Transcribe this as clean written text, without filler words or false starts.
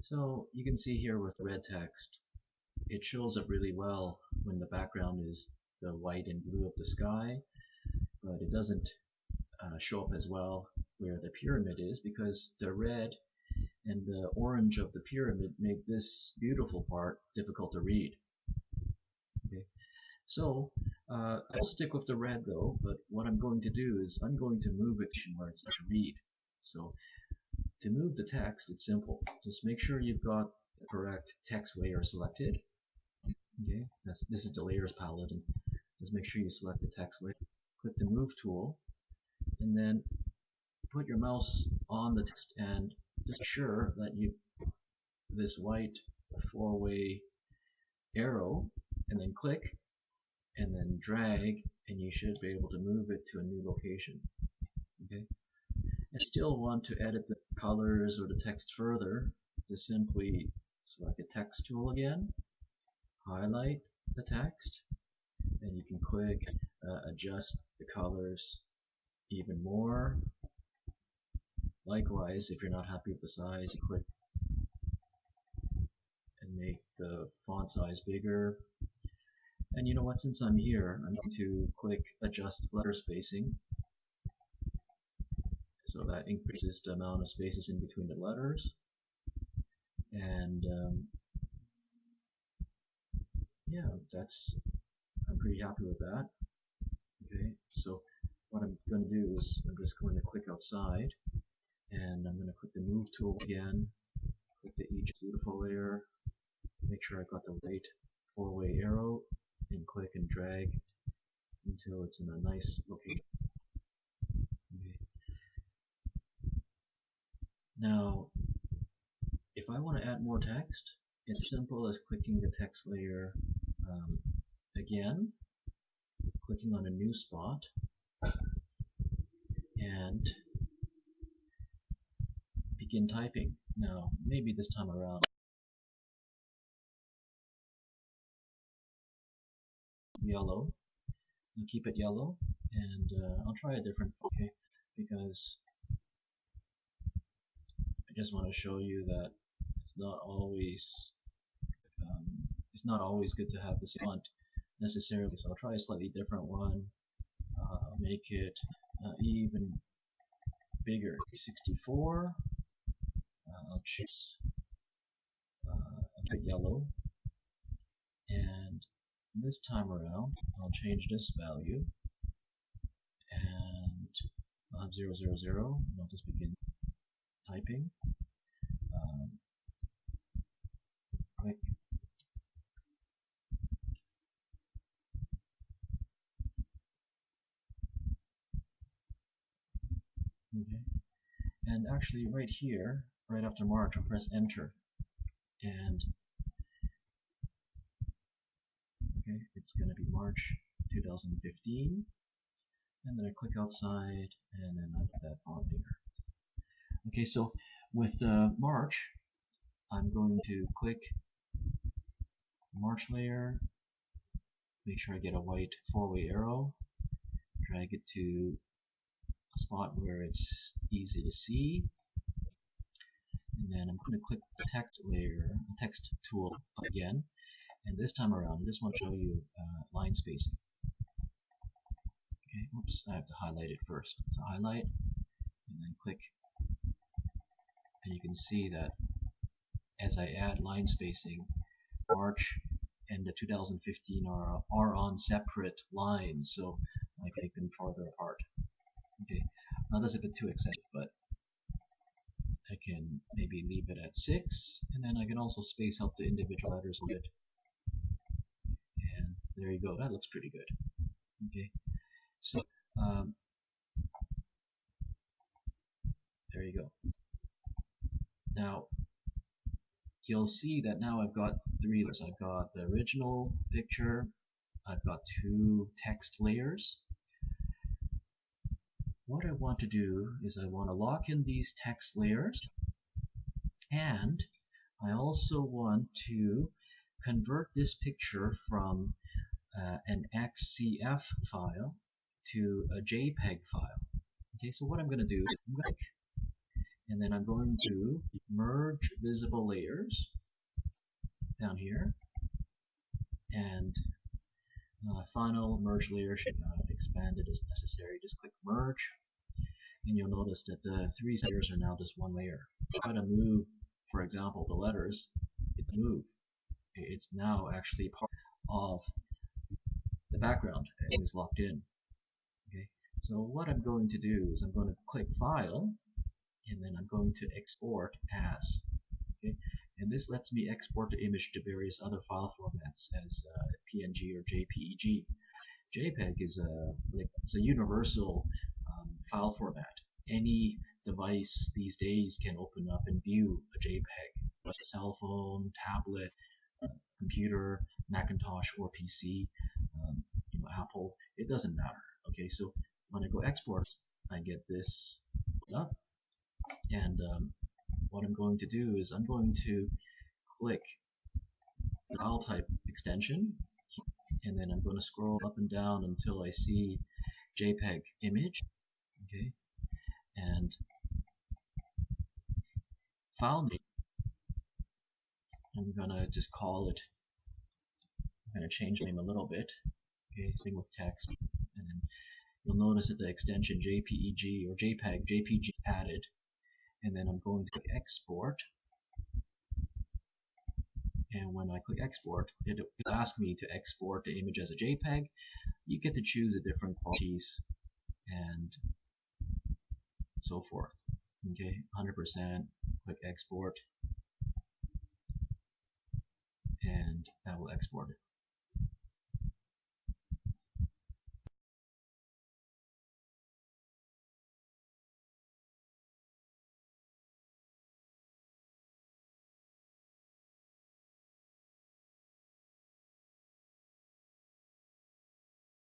So you can see here with red text, it shows up really well when the background is the white and blue of the sky, but it doesn't show up as well where the pyramid is because the red and the orange of the pyramid make this beautiful part difficult to read. Okay. So I'll stick with the red though, but what I'm going to do is I'm going to move it to where it's to read. So to move the text, it's simple. Just make sure you've got the correct text layer selected. Okay, this is the layers palette, and just make sure you select the text layer. Click the move tool, and then put your mouse on the text and just make sure that you this white four-way arrow, and then click, and then drag, and you should be able to move it to a new location. Okay. I still want to edit the colors or the text further, to simply select the text tool again, highlight the text, and you can click adjust the colors even more. Likewise, if you're not happy with the size, you click and make the font size bigger. And you know what, since I'm here, I'm going to click adjust letter spacing, so that increases the amount of spaces in between the letters. And yeah, I'm pretty happy with that. Okay, so what I'm going to do is I'm just going to click outside, and I'm going to click the move tool again, click the each beautiful layer, make sure I got the right four-way arrow, and click and drag until it's in a nice location. Okay. Now, if I want to add more text, it's simple as clicking the text layer again, clicking on a new spot, and begin typing. Now, maybe this time around, yellow. I'll keep it yellow, and I'll try a different, okay, because I just want to show you that it's not always good to have this font necessarily. So I'll try a slightly different one. Make it even bigger, 64. I'll choose a bit yellow, and this time around I'll change this value, and I'll have 000, and I'll just begin typing. Click. Okay. And actually right here, right after March, I'll press enter, and okay, it's going to be March 2015, and then I click outside, and then I put that font bigger. Okay, so with the March, I'm going to click March layer, make sure I get a white four-way arrow, drag it to a spot where it's easy to see, and then I'm going to click the text layer, text tool again, and this time around I just want to show you line spacing. Okay, oops, I have to highlight it first. So highlight, and then click, and you can see that as I add line spacing, March and the 2015 are on separate lines, so I can make them farther apart. Okay, now that's a bit too excessive, but I can maybe leave it at 6, and then I can also space out the individual letters a bit. And there you go, that looks pretty good. Okay, so there you go. Now you'll see that now I've got 3 layers. I've got the original picture, I've got 2 text layers. What I want to do is I want to lock in these text layers, and I also want to convert this picture from an XCF file to a JPEG file. Okay, so what I'm going to do is I'm going to click, And then I'm going to merge visible layers down here, and final merge layer should not have expanded as necessary. Just click merge, and you'll notice that the three layers are now just one layer. If I try to move, for example, the letters, it move. It's now actually part of the background. Everything's locked in. Okay. So what I'm going to do is I'm going to click File, and then I'm going to export as. Okay. And this lets me export the image to various other file formats as PNG or JPEG. JPEG is it's a universal file format. Any device these days can open up and view a JPEG. Whether it's a cell phone, tablet, computer, Macintosh, or PC, Apple. It doesn't matter. Okay, so when I go export, I get this up, and what I'm going to do is I'm going to click the file type extension, and then I'm going to scroll up and down until I see JPEG image. Okay, and file name, I'm going to just call it, I'm going to change the name a little bit. Okay, same with text, and then you'll notice that the extension JPEG or JPG is added, and then I'm going to click export. And when I click export, it'll ask me to export the image as a JPEG. You get to choose the different qualities and so forth. Okay, 100%, click export, and that will export it.